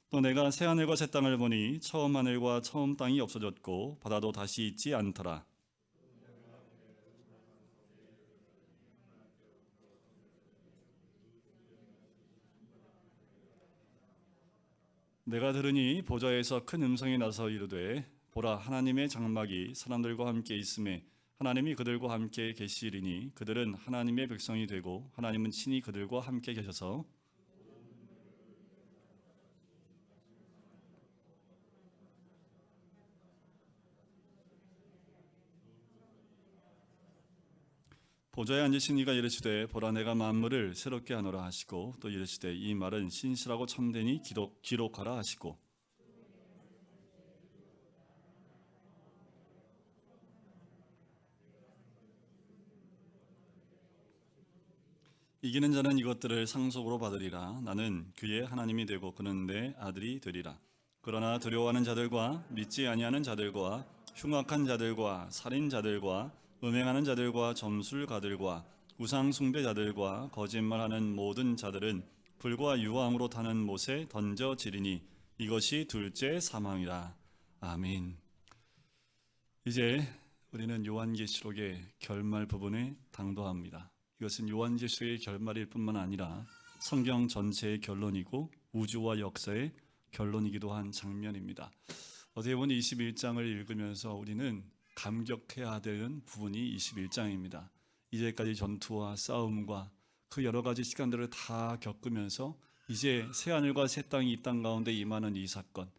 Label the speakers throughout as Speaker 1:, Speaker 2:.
Speaker 1: 또 내가 새 하늘과 새 땅을 보니 처음 하늘과 처음 땅이 없어졌고 바다도 다시 있지 않더라. 내가 들으니 보좌에서 큰 음성이 나서 이르되 보라, 하나님의 장막이 사람들과 함께 있음에 하나님이 그들과 함께 계시리니 그들은 하나님의 백성이 되고 하나님은 친히 그들과 함께 계셔서 보좌에 앉으신 이가 이르시되 보라, 내가 만물을 새롭게 하노라 하시고 또 이르시되 이 말은 신실하고 참되니 기록하라 하시고 이기는 자는 이것들을 상속으로 받으리라. 나는 그의 하나님이 되고 그는 내 아들이 되리라. 그러나 두려워하는 자들과 믿지 아니하는 자들과 흉악한 자들과 살인자들과 음행하는 자들과 점술가들과 우상 숭배자들과 거짓말하는 모든 자들은 불과 유황으로 타는 못에 던져지리니 이것이 둘째 사망이라. 아멘. 이제 우리는 요한계시록의 결말 부분에 당도합니다. 이것은 요한계시록의 결말일 뿐만 아니라 성경 전체의 결론이고 우주와 역사의 결론이기도 한 장면입니다. 어떻게 보면 21장을 읽으면서 우리는 감격해야 되는 부분이 21장입니다. 이제까지 전투와 싸움과 그 여러 가지 시간들을 다 겪으면서 이제 새 하늘과 새 땅이 이 땅 가운데 임하는 이 사건,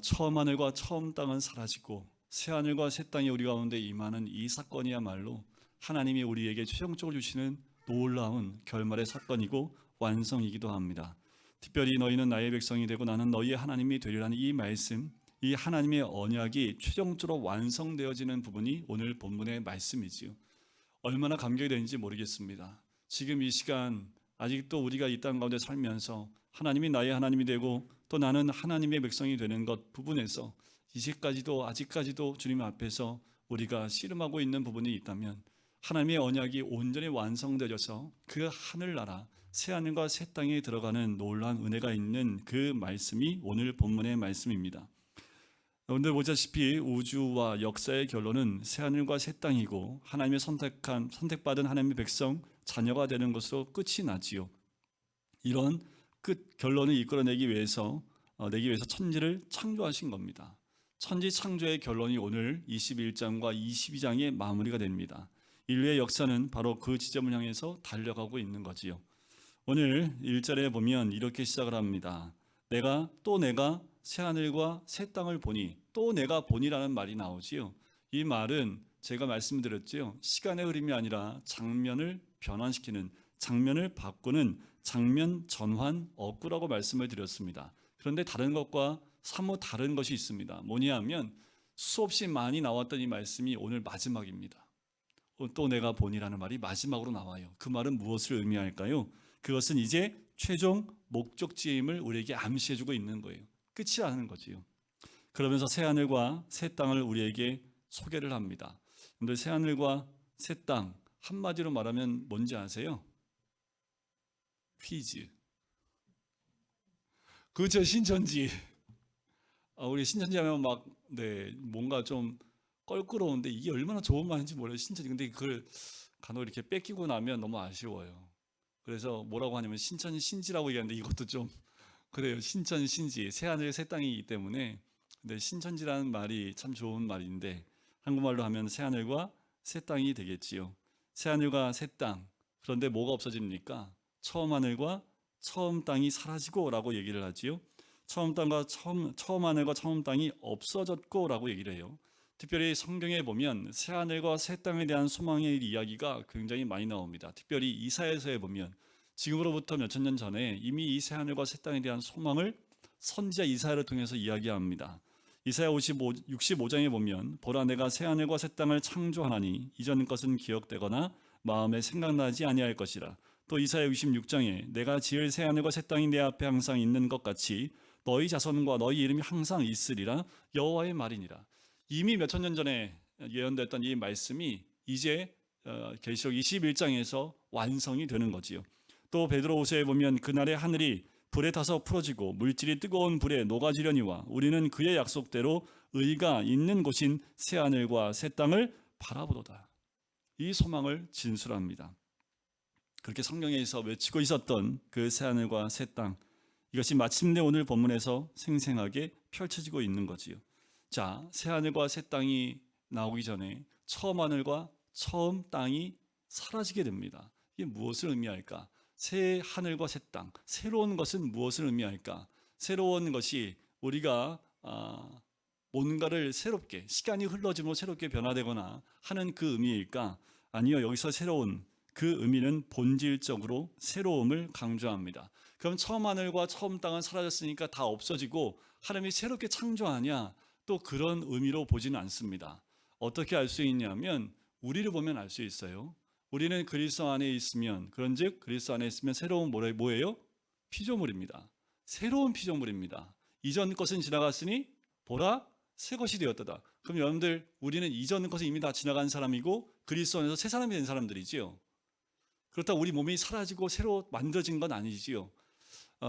Speaker 1: 처음 하늘과 처음 땅은 사라지고 새 하늘과 새 땅이 우리 가운데 임하는 이 사건이야말로 하나님이 우리에게 최종적으로 주시는 놀라운 결말의 사건이고 완성이기도 합니다. 특별히 너희는 나의 백성이 되고 나는 너희의 하나님이 되리라는 이 말씀, 이 하나님의 언약이 최종적으로 완성되어지는 부분이 오늘 본문의 말씀이지요. 얼마나 감격이 되는지 모르겠습니다. 지금 이 시간 아직도 우리가 이 땅 가운데 살면서 하나님이 나의 하나님이 되고 또 나는 하나님의 백성이 되는 것 부분에서 아직까지도 주님 앞에서 우리가 씨름하고 있는 부분이 있다면 하나님의 언약이 온전히 완성되어져서 그 하늘나라 새 하늘과 새 땅에 들어가는 놀라운 은혜가 있는 그 말씀이 오늘 본문의 말씀입니다. 여러분들 보시다시피 우주와 역사의 결론은 새 하늘과 새 땅이고 하나님의 선택받은 하나님의 백성 자녀가 되는 것으로 끝이 나지요. 이런 끝 결론을 이끌어내기 위해서 천지를 창조하신 겁니다. 천지 창조의 결론이 오늘 21장과 22장의 마무리가 됩니다. 인류의 역사는 바로 그 지점을 향해서 달려가고 있는 거지요. 오늘 1절에 보면 이렇게 시작을 합니다. 내가 새 하늘과 새 땅을 보니, 또 내가 보니라는 말이 나오지요. 이 말은 제가 말씀드렸지요. 시간의 흐름이 아니라 장면을 변환시키는, 장면을 바꾸는 장면 전환 어구라고 말씀을 드렸습니다. 그런데 다른 것과 사뭇 다른 것이 있습니다. 뭐냐 하면 수없이 많이 나왔던 이 말씀이 오늘 마지막입니다. 또 내가 보니라는 말이 마지막으로 나와요. 그 말은 무엇을 의미할까요? 그것은 이제 최종 목적지임을 우리에게 암시해주고 있는 거예요. 끝이라는 거지요. 그러면서 새 하늘과 새 땅을 우리에게 소개를 합니다. 근데 새 하늘과 새 땅, 한마디로 말하면 뭔지 아세요? 퀴즈. 그렇죠, 신천지. 우리 신천지 하면 뭔가 좀 껄끄러운데 이게 얼마나 좋은 말인지 몰라요, 신천지. 근데 그걸 간혹 이렇게 뺏기고 나면 너무 아쉬워요. 그래서 뭐라고 하냐면 신천 신지라고 얘기하는데 이것도 좀 그래요. 신천 신지, 새 하늘 새 땅이기 때문에. 근데 신천지라는 말이 참 좋은 말인데 한국말로 하면 새 하늘과 새 땅이 되겠지요. 새 하늘과 새 땅. 그런데 뭐가 없어집니까? 처음 하늘과 처음 땅이 사라지고라고 얘기를 하지요. 처음 하늘과 처음 땅이 없어졌고라고 얘기를 해요. 특별히 성경에 보면 새 하늘과 새 땅에 대한 소망의 이야기가 굉장히 많이 나옵니다. 특별히 이사야서에 보면 지금으로부터 몇천 년 전에 이미 이 새 하늘과 새 땅에 대한 소망을 선지자 이사야를 통해서 이야기합니다. 이사야 65장에 보면 보라, 내가 새 하늘과 새 땅을 창조하나니 이전 것은 기억되거나 마음에 생각나지 아니할 것이라. 또 이사야 66장에 내가 지을 새 하늘과 새 땅이 내 앞에 항상 있는 것 같이 너희 자손과 너희 이름이 항상 있으리라. 여호와의 말이니라. 이미 몇천 년 전에 예언됐던 이 말씀이 이제 계시록 21장에서 완성이 되는 거지요. 또 베드로후서에 보면 그날의 하늘이 불에 타서 풀어지고 물질이 뜨거운 불에 녹아지려니와 우리는 그의 약속대로 의가 있는 곳인 새 하늘과 새 땅을 바라보도다. 이 소망을 진술합니다. 그렇게 성경에서 외치고 있었던 그 새 하늘과 새 땅, 이것이 마침내 오늘 본문에서 생생하게 펼쳐지고 있는 거지요. 자, 새 하늘과 새 땅이 나오기 전에 처음 하늘과 처음 땅이 사라지게 됩니다. 이게 무엇을 의미할까? 새 하늘과 새 땅, 새로운 것은 무엇을 의미할까? 새로운 것이 우리가 뭔가를 새롭게, 시간이 흘러지므로 새롭게 변화되거나 하는 그 의미일까? 아니요, 여기서 새로운 그 의미는 본질적으로 새로움을 강조합니다. 그럼 처음 하늘과 처음 땅은 사라졌으니까 다 없어지고 하나님이 새롭게 창조하냐? 또 그런 의미로 보지는 않습니다. 어떻게 알 수 있냐면 우리를 보면 알 수 있어요. 우리는 그리스도 안에 있으면, 그런즉 그리스도 안에 있으면 새로운 뭐예요? 피조물입니다. 새로운 피조물입니다. 이전 것은 지나갔으니 보라 새 것이 되었다. 그럼 여러분들, 우리는 이전 것은 이미 다 지나간 사람이고 그리스도 안에서 새 사람이 된 사람들이지요. 그렇다고 우리 몸이 사라지고 새로 만들어진 건 아니지요.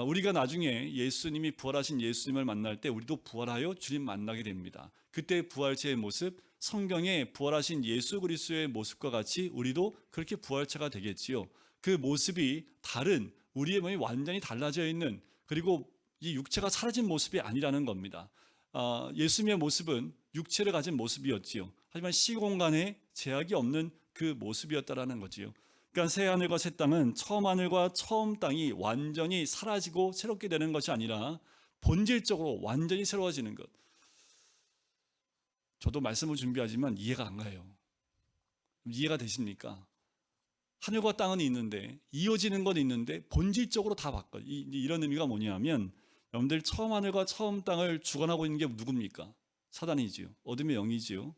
Speaker 1: 우리가 나중에 예수님이 부활하신 예수님을 만날 때 우리도 부활하여 주님 만나게 됩니다. 그때 부활체의 모습, 성경에 부활하신 예수 그리스도의 모습과 같이 우리도 그렇게 부활체가 되겠지요. 그 모습이 다른, 우리의 몸이 완전히 달라져 있는, 그리고 이 육체가 사라진 모습이 아니라는 겁니다. 예수님의 모습은 육체를 가진 모습이었지요. 하지만 시공간에 제약이 없는 그 모습이었다라는 거지요. 그러니까 새 하늘과 새 땅은 처음 하늘과 처음 땅이 완전히 사라지고 새롭게 되는 것이 아니라 본질적으로 완전히 새로워지는 것. 저도 말씀을 준비하지만 이해가 안 가요. 이해가 되십니까? 하늘과 땅은 있는데, 이어지는 건 있는데 본질적으로 다 바꿔. 이런 의미가 뭐냐면, 여러분들 처음 하늘과 처음 땅을 주관하고 있는 게 누굽니까? 사단이지요. 어둠의 영이지요.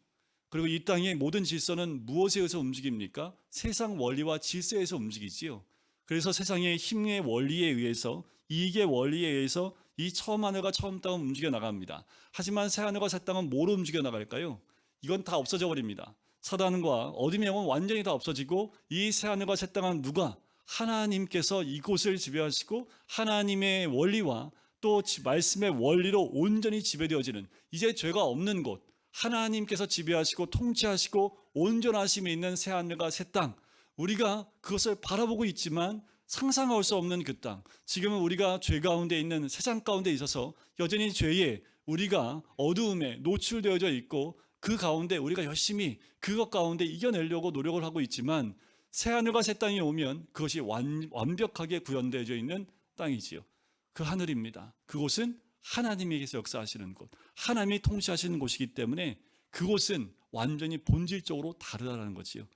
Speaker 1: 그리고 이 땅의 모든 질서는 무엇에 의해서 움직입니까? 세상 원리와 질서에서 움직이지요. 그래서 세상의 힘의 원리에 의해서, 이익의 원리에 의해서 이 처음 하늘과 처음 땅은 움직여 나갑니다. 하지만 새 하늘과 새 땅은 뭐로 움직여 나갈까요? 이건 다 없어져 버립니다. 사단과 어둠의 영은 완전히 다 없어지고, 이 새 하늘과 새 땅은 누가? 하나님께서 이곳을 지배하시고 하나님의 원리와 또 말씀의 원리로 온전히 지배되어지는, 이제 죄가 없는 곳, 하나님께서 지배하시고 통치하시고 온전하심이 있는 새 하늘과 새 땅, 우리가 그것을 바라보고 있지만 상상할 수 없는 그 땅, 지금은 우리가 죄 가운데 있는 세상 가운데 있어서 여전히 죄에, 우리가 어두움에 노출되어져 있고 그 가운데 우리가 열심히 그것 가운데 이겨내려고 노력을 하고 있지만, 새 하늘과 새 땅이 오면 그것이 완벽하게 구현되어져 있는 땅이지요. 그 하늘입니다. 그곳은 하나님에게서 역사하시는 곳, 하나님이 통치하시는 곳이기 때문에 그곳은 완전히 본질적으로 다르다는 거지요.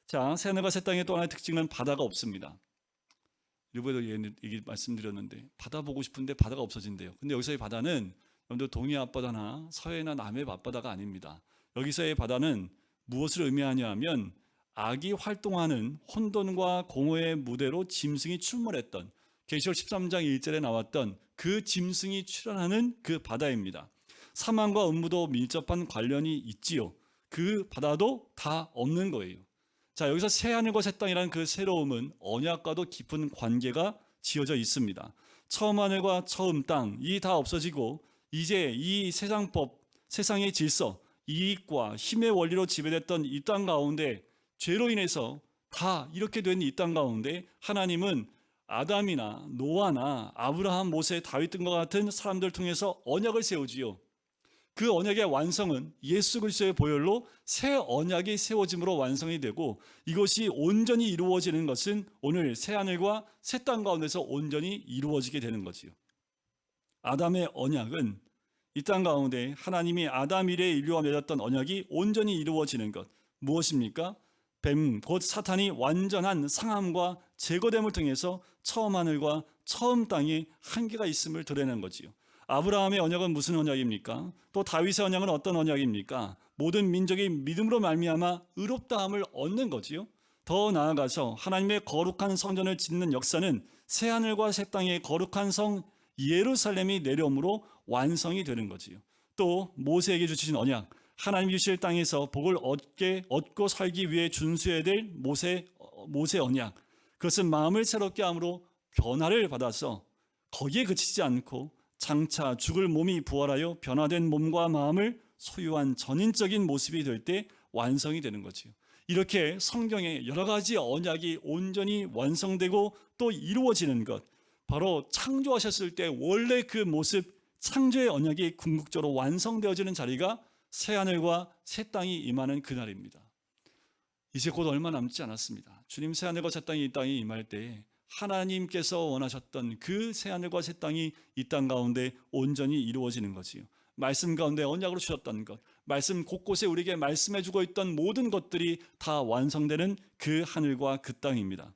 Speaker 1: 자, 새 하늘과 새 땅의 또 하나의 특징은 바다가 없습니다. 일부에도 얘기 말씀드렸는데 바다 보고 싶은데 바다가 없어진대요. 근데 여기서의 바다는 여러분들 동해 앞바다나 서해나 남해 앞바다가 아닙니다. 여기서의 바다는 무엇을 의미하냐 하면, 악이 활동하는 혼돈과 공허의 무대로 짐승이 출몰했던, 계시록 13장 1절에 나왔던 그 짐승이 출현하는 그 바다입니다. 사망과 음부도 밀접한 관련이 있지요. 그 바다도 다 없는 거예요. 자, 여기서 새 하늘과 새 땅이라는 그 새로움은 언약과도 깊은 관계가 지어져 있습니다. 처음 하늘과 처음 땅, 이 다 없어지고 이제 이 세상법, 세상의 질서, 이익과 힘의 원리로 지배됐던 이 땅 가운데, 죄로 인해서 다 이렇게 된 이 땅 가운데 하나님은 아담이나 노아나 아브라함, 모세, 다윗 등과 같은 사람들 통해서 언약을 세우지요. 그 언약의 완성은 예수 그리스도의 보혈로 새 언약이 세워짐으로 완성이 되고, 이것이 온전히 이루어지는 것은 오늘 새 하늘과 새 땅 가운데서 온전히 이루어지게 되는 거지요. 아담의 언약은 이 땅 가운데 하나님이 아담 이래 인류와 맺었던 언약이 온전히 이루어지는 것, 무엇입니까? 뱀, 곧 사탄이 완전한 상함과 제거됨을 통해서 처음 하늘과 처음 땅에 한계가 있음을 드러내는 거지요. 아브라함의 언약은 무슨 언약입니까? 또 다윗의 언약은 어떤 언약입니까? 모든 민족이 믿음으로 말미암아 의롭다함을 얻는 거지요. 더 나아가서 하나님의 거룩한 성전을 짓는 역사는 새 하늘과 새 땅의 거룩한 성 예루살렘이 내려옴으로 완성이 되는 거지요. 또 모세에게 주신 언약, 하나님 주실 땅에서 복을 얻고 살기 위해 준수해야 될 모세 언약, 그것은 마음을 새롭게 함으로 변화를 받아서 거기에 그치지 않고 장차 죽을 몸이 부활하여 변화된 몸과 마음을 소유한 전인적인 모습이 될 때 완성이 되는 거지요. 이렇게 성경의 여러 가지 언약이 온전히 완성되고 또 이루어지는 것, 바로 창조하셨을 때 원래 그 모습, 창조의 언약이 궁극적으로 완성되어지는 자리가 새하늘과 새 땅이 임하는 그날입니다. 이제 곧 얼마 남지 않았습니다. 주님 새하늘과 새 땅이 이 땅에 임할 때 하나님께서 원하셨던 그 새하늘과 새 땅이 이 땅 가운데 온전히 이루어지는 거지요. 말씀 가운데 언약으로 주셨던 것, 말씀 곳곳에 우리에게 말씀해주고 있던 모든 것들이 다 완성되는 그 하늘과 그 땅입니다.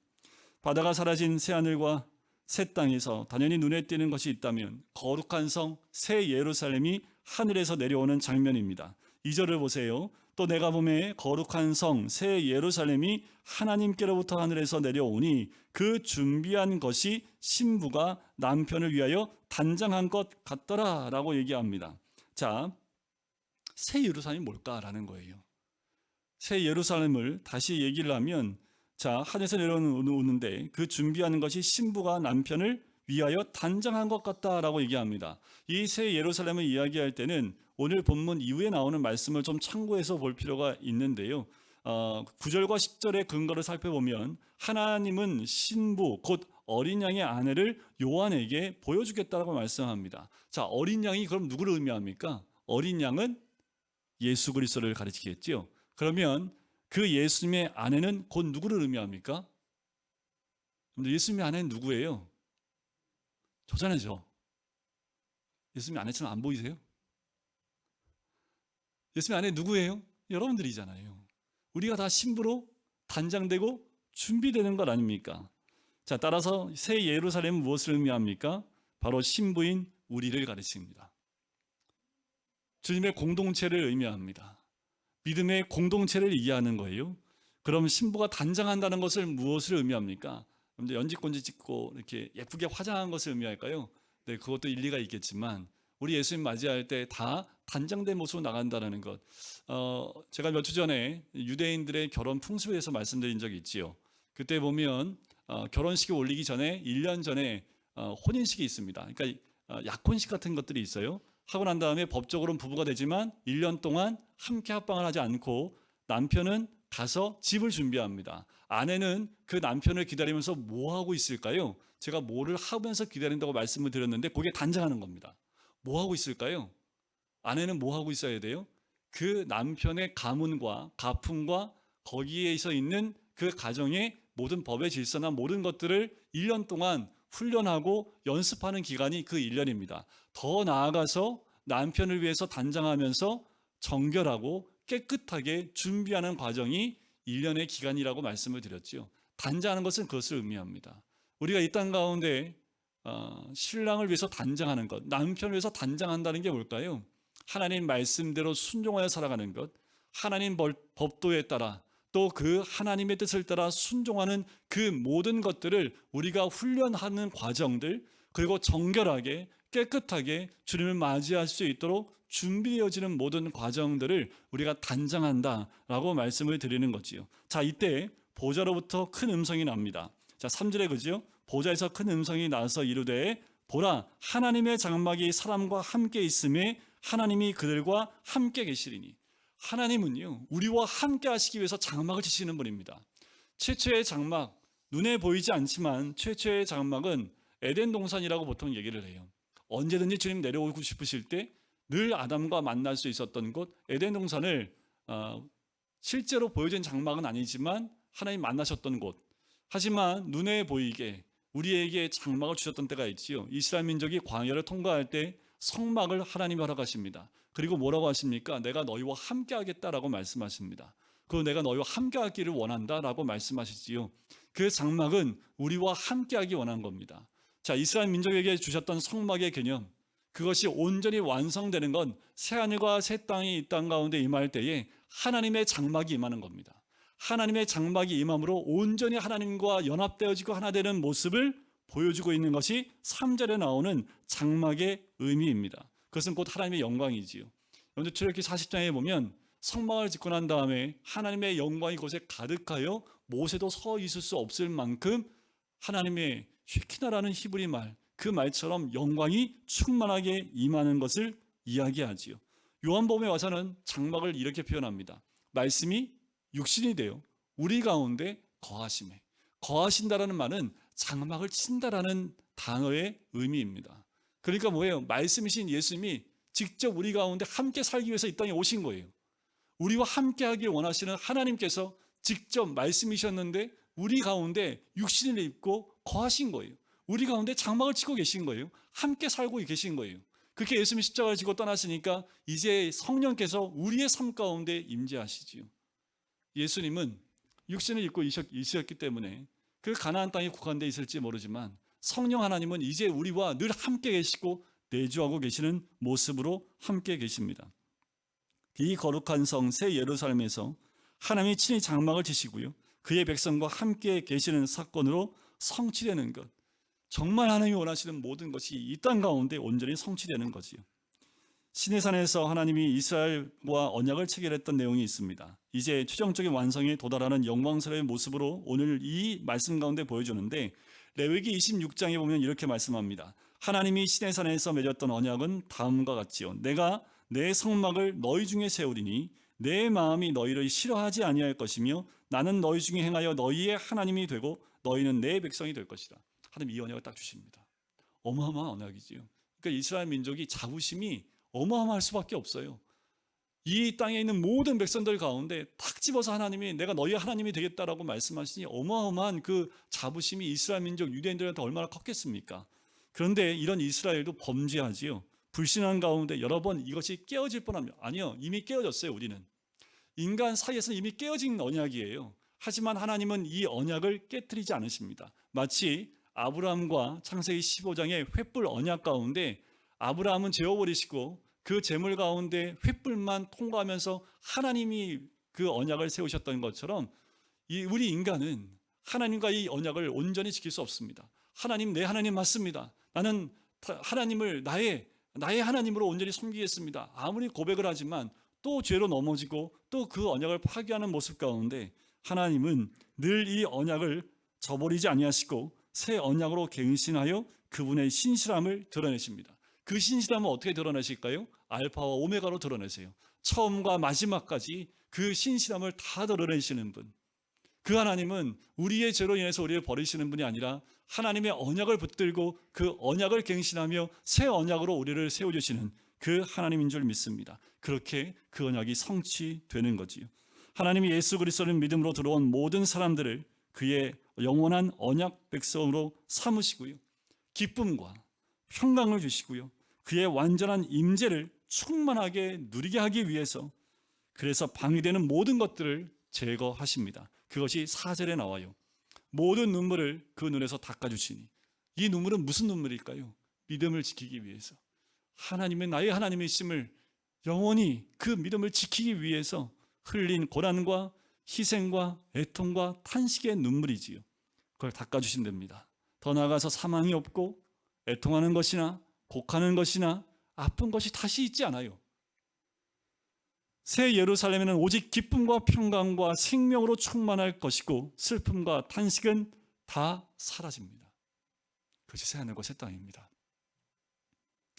Speaker 1: 바다가 사라진 새하늘과 새 땅에서 당연히 눈에 띄는 것이 있다면 거룩한 성 새 예루살렘이 하늘에서 내려오는 장면입니다. 2절을 보세요. 또 내가 보매 거룩한 성 새 예루살렘이 하나님께로부터 하늘에서 내려오니 그 준비한 것이 신부가 남편을 위하여 단장한 것 같더라 라고 얘기합니다. 자, 새 예루살렘이 뭘까라는 거예요. 새 예루살렘을 다시 얘기를 하면, 자, 하늘에서 내려오는데 그 준비하는 것이 신부가 남편을 위하여 단장한 것 같다라고 얘기합니다. 이 새 예루살렘을 이야기할 때는 오늘 본문 이후에 나오는 말씀을 좀 참고해서 볼 필요가 있는데요. 9절과 10절의 근거를 살펴보면 하나님은 신부 곧 어린 양의 아내를 요한에게 보여주겠다라고 말씀합니다. 자, 어린 양이 그럼 누구를 의미합니까? 어린 양은 예수 그리스도를 가리키겠지요. 그러면 그 예수님의 아내는 곧 누구를 의미합니까? 예수님의 아내는 누구예요? 저잖아요. 예수님의 아내처럼 안 보이세요? 예수님의 아내 누구예요? 여러분들이잖아요. 우리가 다 신부로 단장되고 준비되는 것 아닙니까? 자, 따라서 새 예루살렘은 무엇을 의미합니까? 바로 신부인 우리를 가르칩니다. 주님의 공동체를 의미합니다. 믿음의 공동체를 이해하는 거예요. 그럼 신부가 단장한다는 것을 무엇을 의미합니까? 연지꼰지 찍고 이렇게 예쁘게 화장한 것을 의미할까요? 네, 그것도 일리가 있겠지만 우리 예수님 맞이할 때 다 단장된 모습으로 나간다는 것. 제가 몇 주 전에 유대인들의 결혼 풍습에 대해서 말씀드린 적이 있지요. 그때 보면 결혼식이 올리기 전에 1년 전에 혼인식이 있습니다. 그러니까 약혼식 같은 것들이 있어요. 하고 난 다음에 법적으로는 부부가 되지만 1년 동안 함께 합방을 하지 않고 남편은 가서 집을 준비합니다. 아내는 그 남편을 기다리면서 뭐 하고 있을까요? 제가 뭐를 하면서 기다린다고 말씀을 드렸는데 그게 단장하는 겁니다. 뭐 하고 있을까요? 아내는 뭐 하고 있어야 돼요? 그 남편의 가문과 가풍과 거기에서 있는 그 가정의 모든 법의 질서나 모든 것들을 1년 동안 훈련하고 연습하는 기간이 그 1년입니다. 더 나아가서 남편을 위해서 단장하면서 정결하고 깨끗하게 준비하는 과정이 1년의 기간이라고 말씀을 드렸죠. 단장하는 것은 그것을 의미합니다. 우리가 이 땅 가운데 신랑을 위해서 단장하는 것, 남편을 위해서 단장한다는 게 뭘까요? 하나님 말씀대로 순종하여 살아가는 것, 하나님 법도에 따라 또 그 하나님의 뜻을 따라 순종하는 그 모든 것들을 우리가 훈련하는 과정들, 그리고 정결하게 깨끗하게 주님을 맞이할 수 있도록 준비되어지는 모든 과정들을 우리가 단장한다라고 말씀을 드리는 거지요. 자, 이때 보좌로부터 큰 음성이 납니다. 자, 3절에 그죠? 보좌에서 큰 음성이 나서 이르되 보라 하나님의 장막이 사람과 함께 있음에 하나님이 그들과 함께 계시리니. 하나님은요, 우리와 함께 하시기 위해서 장막을 치시는 분입니다. 최초의 장막, 눈에 보이지 않지만 최초의 장막은 에덴 동산이라고 보통 얘기를 해요. 언제든지 주님 내려오고 싶으실 때 늘 아담과 만날 수 있었던 곳 에덴 동산을 실제로 보여진 장막은 아니지만 하나님 만나셨던 곳, 하지만 눈에 보이게 우리에게 장막을 주셨던 때가 있지요. 이스라엘 민족이 광야를 통과할 때 성막을 하나님이 허락하십니다. 그리고 뭐라고 하십니까? 내가 너희와 함께 하겠다라고 말씀하십니다. 그 내가 너희와 함께 하기를 원한다라고 말씀하시지요. 그 장막은 우리와 함께 하기 원한 겁니다. 자, 이스라엘 민족에게 주셨던 성막의 개념, 그것이 온전히 완성되는 건 새하늘과 새 땅이 이 땅 가운데 임할 때에 하나님의 장막이 임하는 겁니다. 하나님의 장막이 임함으로 온전히 하나님과 연합되어지고 하나 되는 모습을 보여주고 있는 것이 3절에 나오는 장막의 의미입니다. 그것은 곧 하나님의 영광이지요. 여러분들 출애굽기 40장에 보면 성막을 짓고 난 다음에 하나님의 영광이 곳에 가득하여 모세도 서 있을 수 없을 만큼 하나님의 쉐키나라는 히브리 말, 그 말처럼 영광이 충만하게 임하는 것을 이야기하지요. 요한복음에 와서는 장막을 이렇게 표현합니다. 말씀이 육신이 되어 우리 가운데 거하심에, 거하신다라는 말은 장막을 친다라는 단어의 의미입니다. 그러니까 뭐예요? 말씀이신 예수님이 직접 우리 가운데 함께 살기 위해서 이 땅에 오신 거예요. 우리와 함께 하길 원하시는 하나님께서 직접 말씀이셨는데 우리 가운데 육신을 입고 거하신 거예요. 우리 가운데 장막을 치고 계신 거예요. 함께 살고 계신 거예요. 그렇게 예수님이 십자가를 지고 떠나시니까 이제 성령께서 우리의 삶 가운데 임재하시지요. 예수님은 육신을 입고 있었기 때문에 그 가나안 땅에 국한되어 있을지 모르지만 성령 하나님은 이제 우리와 늘 함께 계시고 내주하고 계시는 모습으로 함께 계십니다. 이 거룩한 성 새 예루살렘에서 하나님이 친히 장막을 치시고요, 그의 백성과 함께 계시는 사건으로 성취되는 것, 정말 하나님이 원하시는 모든 것이 이 땅 가운데 온전히 성취되는 거지요. 시내산에서 하나님이 이스라엘과 언약을 체결했던 내용이 있습니다. 이제 최종적인 완성에 도달하는 영광스러운 모습으로 오늘 이 말씀 가운데 보여주는데, 레위기 26장에 보면 이렇게 말씀합니다. 하나님이 시내산에서 맺었던 언약은 다음과 같지요. 내가 내 성막을 너희 중에 세우리니 내 마음이 너희를 싫어하지 아니할 것이며 나는 너희 중에 행하여 너희의 하나님이 되고 너희는 내 백성이 될 것이라. 하나님 이 언약을 딱 주십니다. 어마어마한 언약이지요. 그러니까 이스라엘 민족이 자부심이 어마어마할 수밖에 없어요. 이 땅에 있는 모든 백성들 가운데 탁 집어서 하나님이 내가 너희 하나님이 되겠다라고 말씀하시니 어마어마한 그 자부심이 이스라엘 민족 유대인들한테 얼마나 컸겠습니까? 그런데 이런 이스라엘도 범죄하지요. 불신한 가운데 여러 번 이것이 깨어질 뻔합니다. 아니요, 이미 깨어졌어요. 우리는 인간 사이에서는 이미 깨어진 언약이에요. 하지만 하나님은 이 언약을 깨트리지 않으십니다. 마치 아브라함과 창세기 15장의 횃불 언약 가운데 아브라함은 재워버리시고 그 재물 가운데 횃불만 통과하면서 하나님이 그 언약을 세우셨던 것처럼 우리 인간은 하나님과 이 언약을 온전히 지킬 수 없습니다. 하나님, 내 하나님 맞습니다. 나는 하나님을 나의 하나님으로 온전히 섬기겠습니다. 아무리 고백을 하지만 또 죄로 넘어지고 또 그 언약을 파괴하는 모습 가운데 하나님은 늘 이 언약을 저버리지 아니하시고 새 언약으로 갱신하여 그분의 신실함을 드러내십니다. 그 신실함은 어떻게 드러내실까요? 알파와 오메가로 드러내세요. 처음과 마지막까지 그 신실함을 다 드러내시는 분. 그 하나님은 우리의 죄로 인해서 우리를 버리시는 분이 아니라 하나님의 언약을 붙들고 그 언약을 갱신하며 새 언약으로 우리를 세워주시는 그 하나님인 줄 믿습니다. 그렇게 그 언약이 성취되는 거지요. 하나님이 예수 그리스도를 믿음으로 들어온 모든 사람들을 그의 영원한 언약 백성으로 삼으시고요, 기쁨과 평강을 주시고요, 그의 완전한 임재를 충만하게 누리게 하기 위해서 그래서 방해되는 모든 것들을 제거하십니다. 그것이 4절에 나와요. 모든 눈물을 그 눈에서 닦아주시니. 이 눈물은 무슨 눈물일까요? 믿음을 지키기 위해서, 하나님의 나의 하나님이심을 영원히 그 믿음을 지키기 위해서 흘린 고난과 희생과 애통과 탄식의 눈물이지요. 그걸 닦아주신답니다. 더 나아가서 사망이 없고 애통하는 것이나 곡하는 것이나 아픈 것이 다시 있지 않아요. 새 예루살렘에는 오직 기쁨과 평강과 생명으로 충만할 것이고 슬픔과 탄식은 다 사라집니다. 그것이 새하늘과 새 땅입니다.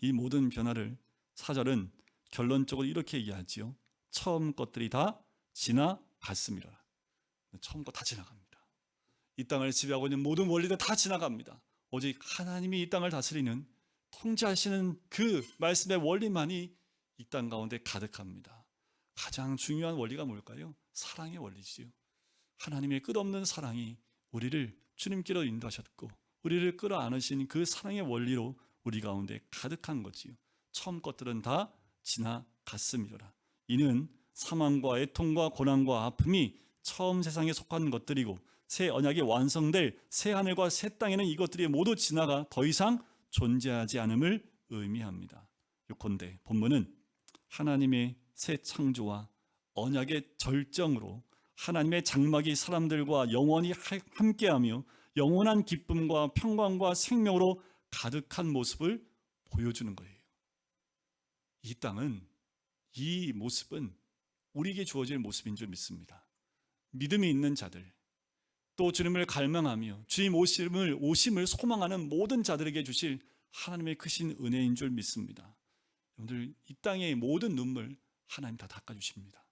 Speaker 1: 이 모든 변화를 4절은 결론적으로 이렇게 얘기하지요. 처음 것들이 다 지나갔습니다. 처음 것 다 지나갑니다. 이 땅을 지배하고 있는 모든 원리들 다 지나갑니다. 오직 하나님이 이 땅을 다스리는, 통치하시는 그 말씀의 원리만이 이 땅 가운데 가득합니다. 가장 중요한 원리가 뭘까요? 사랑의 원리지요. 하나님의 끝없는 사랑이 우리를 주님께로 인도하셨고 우리를 끌어안으신 그 사랑의 원리로 우리 가운데 가득한 거지요. 처음 것들은 다 지나갔습니다. 이는 사망과 애통과 고난과 아픔이 처음 세상에 속한 것들이고 새 언약이 완성될 새 하늘과 새 땅에는 이것들이 모두 지나가 더 이상 존재하지 않음을 의미합니다. 요컨대 본문은 하나님의 새 창조와 언약의 절정으로 하나님의 장막이 사람들과 영원히 함께하며 영원한 기쁨과 평강과 생명으로 가득한 모습을 보여주는 거예요. 이 땅은, 이 모습은 우리에게 주어질 모습인 줄 믿습니다. 믿음이 있는 자들, 또 주님을 갈망하며 주님 오심을 소망하는 모든 자들에게 주실 하나님의 크신 은혜인 줄 믿습니다. 여러분들, 이 땅의 모든 눈물 하나님 다 닦아주십니다.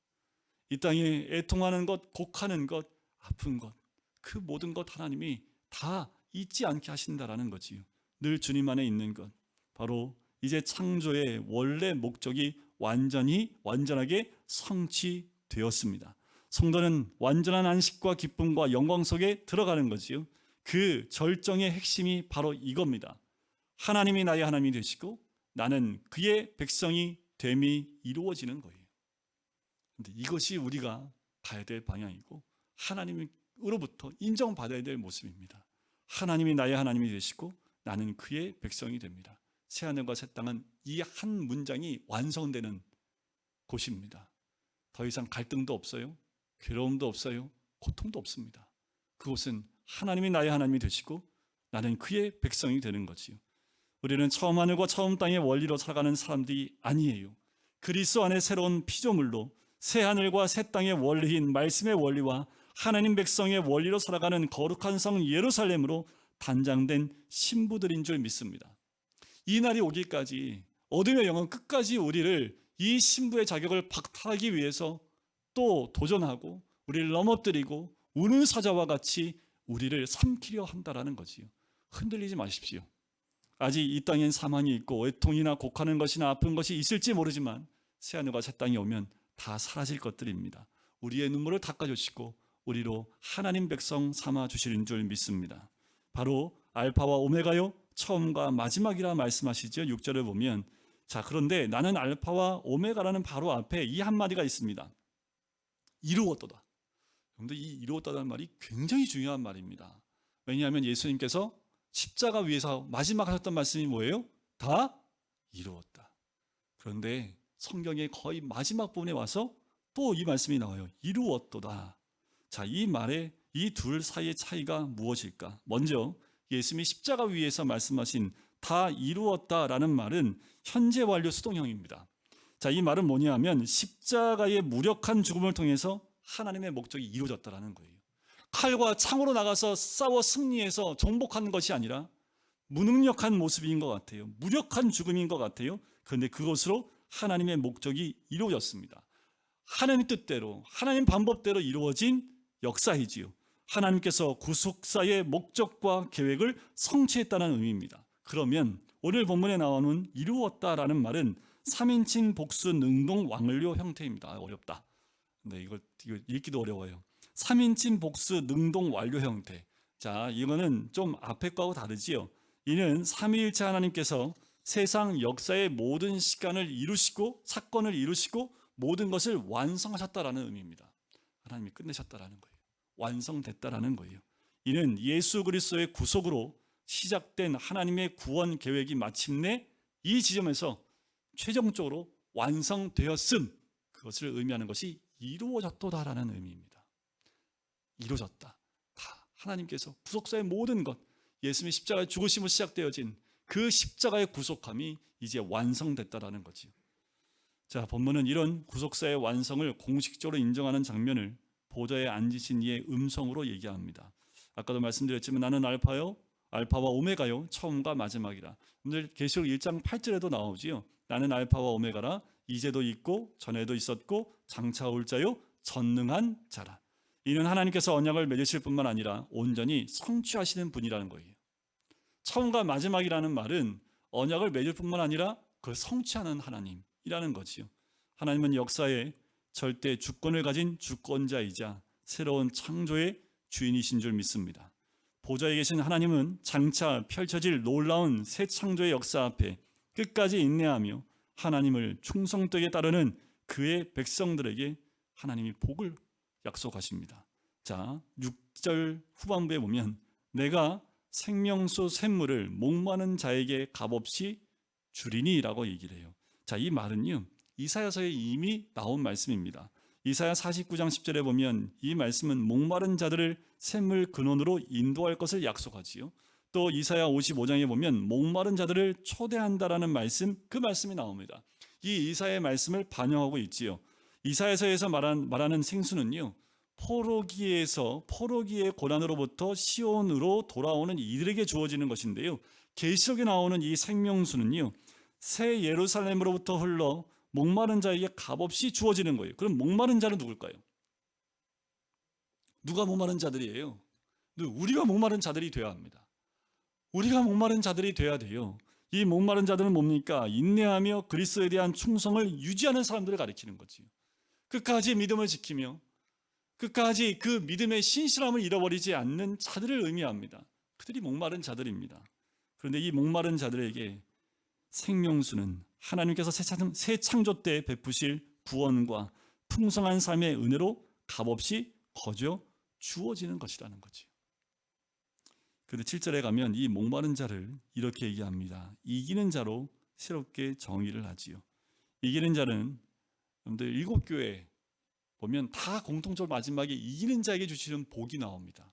Speaker 1: 이 땅에 애통하는 것, 곡하는 것, 아픈 것, 그 모든 것 하나님이 다 잊지 않게 하신다라는 거지요. 늘 주님 안에 있는 것, 바로 이제 창조의 원래 목적이 완전하게 성취되었습니다. 성도는 완전한 안식과 기쁨과 영광 속에 들어가는 거지요. 그 절정의 핵심이 바로 이겁니다. 하나님이 나의 하나님이 되시고 나는 그의 백성이 됨이 이루어지는 거예요. 근데 이것이 우리가 가야 될 방향이고 하나님으로부터 인정받아야 될 모습입니다. 하나님이 나의 하나님이 되시고 나는 그의 백성이 됩니다. 새하늘과 새 땅은 이 한 문장이 완성되는 곳입니다. 더 이상 갈등도 없어요. 괴로움도 없어요. 고통도 없습니다. 그곳은 하나님이 나의 하나님이 되시고 나는 그의 백성이 되는 거지요. 우리는 처음 하늘과 처음 땅의 원리로 살아가는 사람들이 아니에요. 그리스도 안에 새로운 피조물로 새 하늘과 새 땅의 원리인 말씀의 원리와 하나님 백성의 원리로 살아가는 거룩한 성 예루살렘으로 단장된 신부들인 줄 믿습니다. 이 날이 오기까지 어둠의 영은 끝까지 우리를 이 신부의 자격을 박탈하기 위해서 또 도전하고 우리를 넘어뜨리고 우는 사자와 같이 우리를 삼키려 한다라는 거지요. 흔들리지 마십시오. 아직 이 땅엔 사망이 있고 애통이나 곡하는 것이나 아픈 것이 있을지 모르지만 새하늘과 새 땅이 오면 다 사라질 것들입니다. 우리의 눈물을 닦아주시고 우리로 하나님 백성 삼아 주시는 줄 믿습니다. 바로 알파와 오메가요 처음과 마지막이라 말씀하시죠. 6절을 보면 자, 그런데 나는 알파와 오메가라는 바로 앞에 이 한마디가 있습니다. 이루었도다. 그런데 이 이루었다는 말이 굉장히 중요한 말입니다. 왜냐하면 예수님께서 십자가 위에서 마지막 하셨던 말씀이 뭐예요? 다 이루었다. 그런데 성경의 거의 마지막 부분에 와서 또 이 말씀이 나와요. 이루었도다. 자, 이 말에 이 둘 사이의 차이가 무엇일까? 먼저 예수님이 십자가 위에서 말씀하신 다 이루었다라는 말은 현재 완료 수동형입니다. 자, 이 말은 뭐냐면 십자가의 무력한 죽음을 통해서 하나님의 목적이 이루어졌다라는 거예요. 칼과 창으로 나가서 싸워 승리해서 정복하는 것이 아니라 무능력한 모습인 것 같아요. 무력한 죽음인 것 같아요. 그런데 그것으로 하나님의 목적이 이루어졌습니다. 하나님 뜻대로, 하나님 방법대로 이루어진 역사이지요. 하나님께서 구속사의 목적과 계획을 성취했다는 의미입니다. 그러면 오늘 본문에 나오는 이루었다라는 말은 3인칭 복수 능동 완료 형태입니다. 어렵다. 근데 이거 읽기도 어려워요. 3인칭 복수 능동 완료 형태. 자, 이거는 좀 앞에 거하고 다르지요. 이는 삼위일체 하나님께서 세상 역사의 모든 시간을 이루시고 사건을 이루시고 모든 것을 완성하셨다라는 의미입니다. 하나님이 끝내셨다라는 거예요. 완성됐다라는 거예요. 이는 예수 그리스도의 구속으로 시작된 하나님의 구원 계획이 마침내 이 지점에서 최종적으로 완성되었음, 그것을 의미하는 것이 이루어졌도다라는 의미입니다. 이루어졌다. 다 하나님께서 구속사의 모든 것, 예수님의 십자가의 죽으심으로 시작되어진 그 십자가의 구속함이 이제 완성됐다라는 거지요. 자, 본문은 이런 구속사의 완성을 공식적으로 인정하는 장면을 보좌에 앉으신 이의 음성으로 얘기합니다. 아까도 말씀드렸지만 나는 알파와 오메가요 처음과 마지막이라. 오늘 계시록 1장 8절에도 나오지요. 나는 알파와 오메가라. 이제도 있고 전에도 있었고 장차 올 자요 전능한 자라. 이는 하나님께서 언약을 맺으실 뿐만 아니라 온전히 성취하시는 분이라는 거예요. 처음과 마지막이라는 말은 언약을 맺을 뿐만 아니라 그걸 성취하는 하나님이라는 거지요. 하나님은 역사의 절대 주권을 가진 주권자이자 새로운 창조의 주인이신 줄 믿습니다. 보좌에 계신 하나님은 장차 펼쳐질 놀라운 새 창조의 역사 앞에 끝까지 인내하며 하나님을 충성되게 따르는 그의 백성들에게 하나님이 복을 약속하십니다. 자, 6절 후반부에 보면 내가 생명수 샘물을 목마른 자에게 값없이 주리니 라고 얘기를 해요. 자, 이 말은요 이사야서에 이미 나온 말씀입니다. 이사야 49장 10절에 보면 이 말씀은 목마른 자들을 샘물 근원으로 인도할 것을 약속하지요. 또 이사야 55장에 보면 목마른 자들을 초대한다라는 말씀, 그 말씀이 나옵니다. 이 이사야의 말씀을 반영하고 있지요. 이사야서에서 말하는 생수는요 포로기의 고난으로부터 시온으로 돌아오는 이들에게 주어지는 것인데요. 계시록에 나오는 이 생명수는요, 새 예루살렘으로부터 흘러 목마른 자에게 값없이 주어지는 거예요. 그럼 목마른 자는 누굴까요? 누가 목마른 자들이에요? 우리가 목마른 자들이 되어야 합니다. 우리가 목마른 자들이 되어야 돼요. 이 목마른 자들은 뭡니까? 인내하며 그리스도에 대한 충성을 유지하는 사람들을 가리키는 거지요. 끝까지 믿음을 지키며 끝까지 그 믿음의 신실함을 잃어버리지 않는 자들을 의미합니다. 그들이 목마른 자들입니다. 그런데 이 목마른 자들에게 생명수는 하나님께서 새 창조 때 베푸실 구원과 풍성한 삶의 은혜로 값없이 거저 주어지는 것이라는 거지요. 그런데 7절에 가면 이 목마른 자를 이렇게 얘기합니다. 이기는 자로 새롭게 정의를 하지요. 이기는 자는 여러분들 7교회 보면 다 공통적으로 마지막에 이기는 자에게 주시는 복이 나옵니다.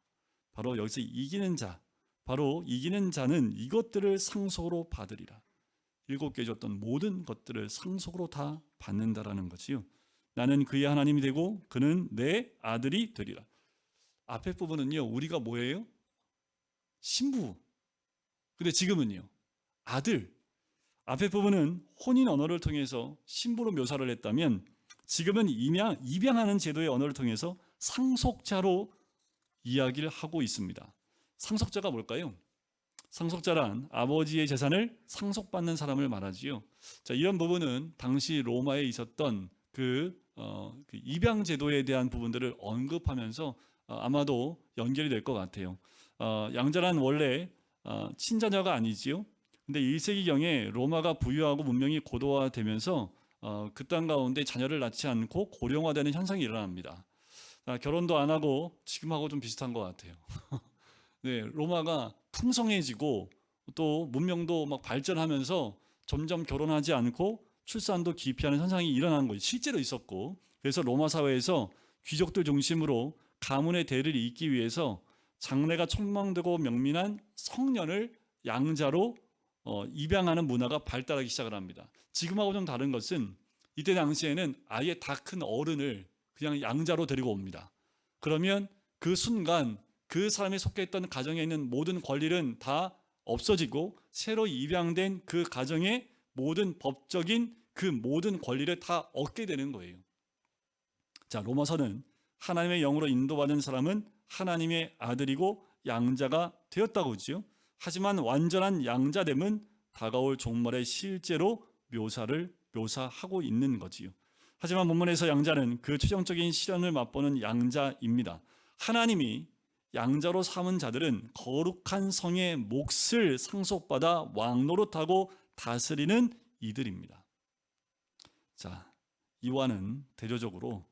Speaker 1: 바로 여기서 이기는 자, 바로 이기는 자는 이것들을 상속으로 받으리라. 7교회 줬던 모든 것들을 상속으로 다 받는다라는 거지요. 나는 그의 하나님이 되고 그는 내 아들이 되리라. 앞에 부분은요, 우리가 뭐예요? 신부. 근데 지금은요, 아들. 앞에 부분은 혼인 언어를 통해서 신부로 묘사를 했다면 지금은 입양하는 제도의 언어를 통해서 상속자로 이야기를 하고 있습니다. 상속자가 뭘까요? 상속자란 아버지의 재산을 상속받는 사람을 말하지요. 자, 이런 부분은 당시 로마에 있었던 그 입양 제도에 대한 부분들을 언급하면서 아마도 연결이 될 것 같아요. 양자란 원래 친자녀가 아니지요. 근데 1세기경에 로마가 부유하고 문명이 고도화되면서 그 땅 가운데 자녀를 낳지 않고 고령화되는 현상이 일어납니다. 결혼도 안 하고 지금하고 좀 비슷한 것 같아요. 네, 로마가 풍성해지고 또 문명도 막 발전하면서 점점 결혼하지 않고 출산도 기피하는 현상이 일어난 거예요. 실제로 있었고, 그래서 로마 사회에서 귀족들 중심으로 가문의 대를 잇기 위해서 장래가 촉망되고 명민한 성년을 양자로 입양하는 문화가 발달하기 시작을 합니다. 지금하고 좀 다른 것은 이때 당시에는 아예 다 큰 어른을 그냥 양자로 데리고 옵니다. 그러면 그 순간 그 사람이 속해 있던 가정에 있는 모든 권리는 다 없어지고 새로 입양된 그 가정의 모든 법적인 그 모든 권리를 다 얻게 되는 거예요. 자, 로마서는 하나님의 영으로 인도받은 사람은 하나님의 아들이고 양자가 되었다고 그러죠. 하지만 완전한 양자됨은 다가올 종말에 실제로 묘사하고 있는 거지요. 하지만 본문에서 양자는 그 최종적인 시련을 맛보는 양자입니다. 하나님이 양자로 삼은 자들은 거룩한 성의 몫을 상속받아 왕노릇하고 다스리는 이들입니다. 자, 이와는 대조적으로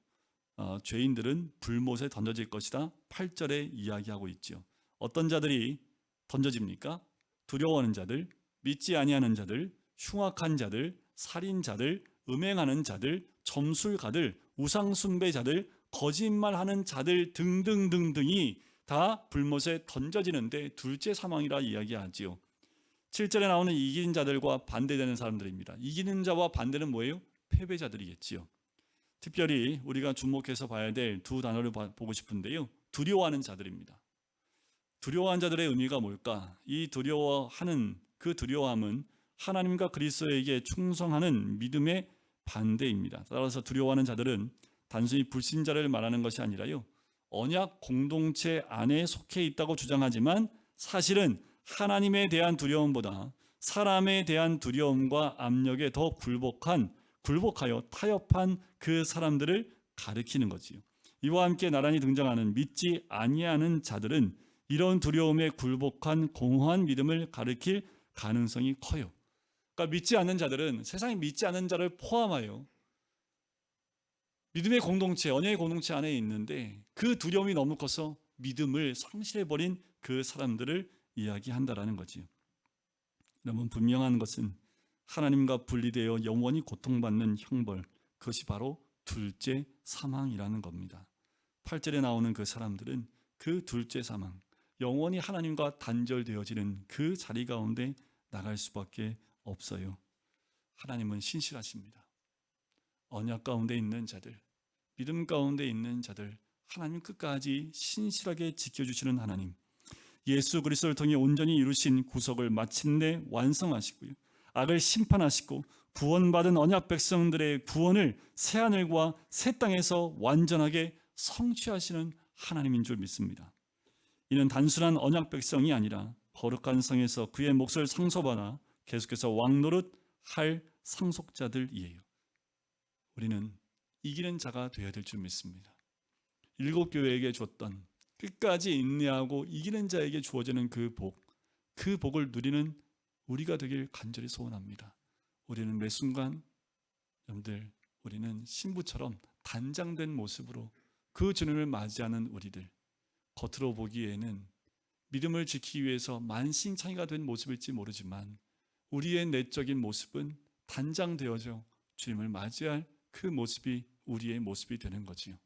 Speaker 1: 죄인들은 불못에 던져질 것이다. 8절에 이야기하고 있죠. 어떤 자들이 던져집니까? 두려워하는 자들, 믿지 아니하는 자들, 흉악한 자들, 살인자들, 음행하는 자들, 점술가들, 우상숭배자들, 거짓말하는 자들 등등등등이 다 불못에 던져지는데 둘째 사망이라 이야기하지요. 7절에 나오는 이기는 자들과 반대되는 사람들입니다. 이기는 자와 반대는 뭐예요? 패배자들이겠지요. 특별히 우리가 주목해서 봐야 될 두 단어를 보고 싶은데요. 두려워하는 자들입니다. 두려워하는 자들의 의미가 뭘까? 이 두려워하는 그 두려워함은 하나님과 그리스도에게 충성하는 믿음의 반대입니다. 따라서 두려워하는 자들은 단순히 불신자를 말하는 것이 아니라요, 언약 공동체 안에 속해 있다고 주장하지만 사실은 하나님에 대한 두려움보다 사람에 대한 두려움과 압력에 더 굴복하여 타협한 그 사람들을 가리키는 거지요. 이와 함께 나란히 등장하는 믿지 아니하는 자들은 이런 두려움에 굴복한 공허한 믿음을 가리킬 가능성이 커요. 그러니까 믿지 않는 자들은 세상에 믿지 않는 자를 포함하여 믿음의 공동체, 언약의 공동체 안에 있는데 그 두려움이 너무 커서 믿음을 상실해버린 그 사람들을 이야기한다라는 거지요. 여러분, 분명한 것은 하나님과 분리되어 영원히 고통받는 형벌, 그것이 바로 둘째 사망이라는 겁니다. 8절에 나오는 그 사람들은 그 둘째 사망, 영원히 하나님과 단절되어지는 그 자리 가운데 나갈 수밖에 없어요. 하나님은 신실하십니다. 언약 가운데 있는 자들, 믿음 가운데 있는 자들, 하나님 끝까지 신실하게 지켜주시는 하나님, 예수 그리스도를 통해 온전히 이루신 구속을 마침내 완성하시고요, 악을 심판하시고 구원받은 언약 백성들의 구원을 새하늘과 새 땅에서 완전하게 성취하시는 하나님인 줄 믿습니다. 이는 단순한 언약 백성이 아니라 거룩한 성에서 그의 몫을 상속받아 계속해서 왕노릇 할 상속자들이에요. 우리는 이기는 자가 되어야 될 줄 믿습니다. 일곱 교회에게 줬던 끝까지 인내하고 이기는 자에게 주어지는 그 복을 누리는 우리가 되길 간절히 소원합니다. 우리는 매 순간 여러분들, 우리는 신부처럼 단장된 모습으로 그 주님을 맞이하는 우리들, 겉으로 보기에는 믿음을 지키기 위해서 만신창이가 된 모습일지 모르지만 우리의 내적인 모습은 단장되어져 주님을 맞이할 그 모습이 우리의 모습이 되는 거지요.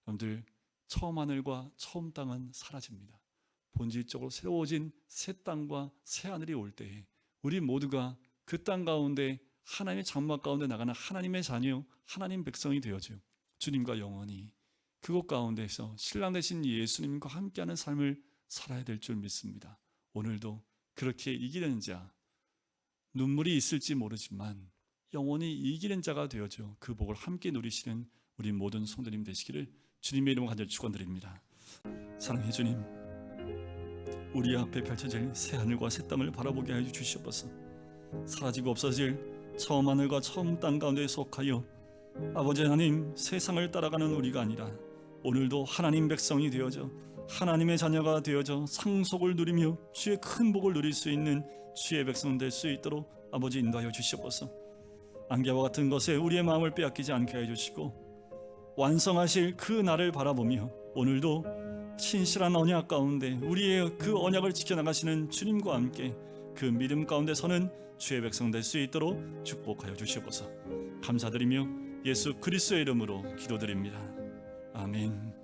Speaker 1: 여러분들, 처음 하늘과 처음 땅은 사라집니다. 본질적으로 새로워진 새 땅과 새 하늘이 올 때에 우리 모두가 그 땅 가운데 하나님의 장막 가운데 나가는 하나님의 자녀, 하나님 백성이 되어져 주님과 영원히 그곳 가운데서 신랑 되신 예수님과 함께하는 삶을 살아야 될 줄 믿습니다. 오늘도 그렇게 이기는 자, 눈물이 있을지 모르지만 영원히 이기는 자가 되어져 그 복을 함께 누리시는 우리 모든 성도님 되시기를 주님의 이름으로 간절히 축원드립니다. 사랑해 주님, 우리 앞에 펼쳐질 새 하늘과 새 땅을 바라보게 하여 주시옵소서. 사라지고 없어질 처음 하늘과 처음 땅 가운데 속하여 아버지 하나님, 세상을 따라가는 우리가 아니라 오늘도 하나님 백성이 되어져 하나님의 자녀가 되어져 상속을 누리며 주의 큰 복을 누릴 수 있는 주의 백성 될 수 있도록 아버지 인도하여 주시옵소서. 안개와 같은 것에 우리의 마음을 빼앗기지 않게 해주시고 완성하실 그 날을 바라보며 오늘도 신실한 언약 가운데 우리의 그 언약을 지켜나가시는 주님과 함께 그 믿음 가운데 서는 주의 백성 될 수 있도록 축복하여 주시옵소서. 감사드리며 예수 그리스도의 이름으로 기도드립니다. 아멘.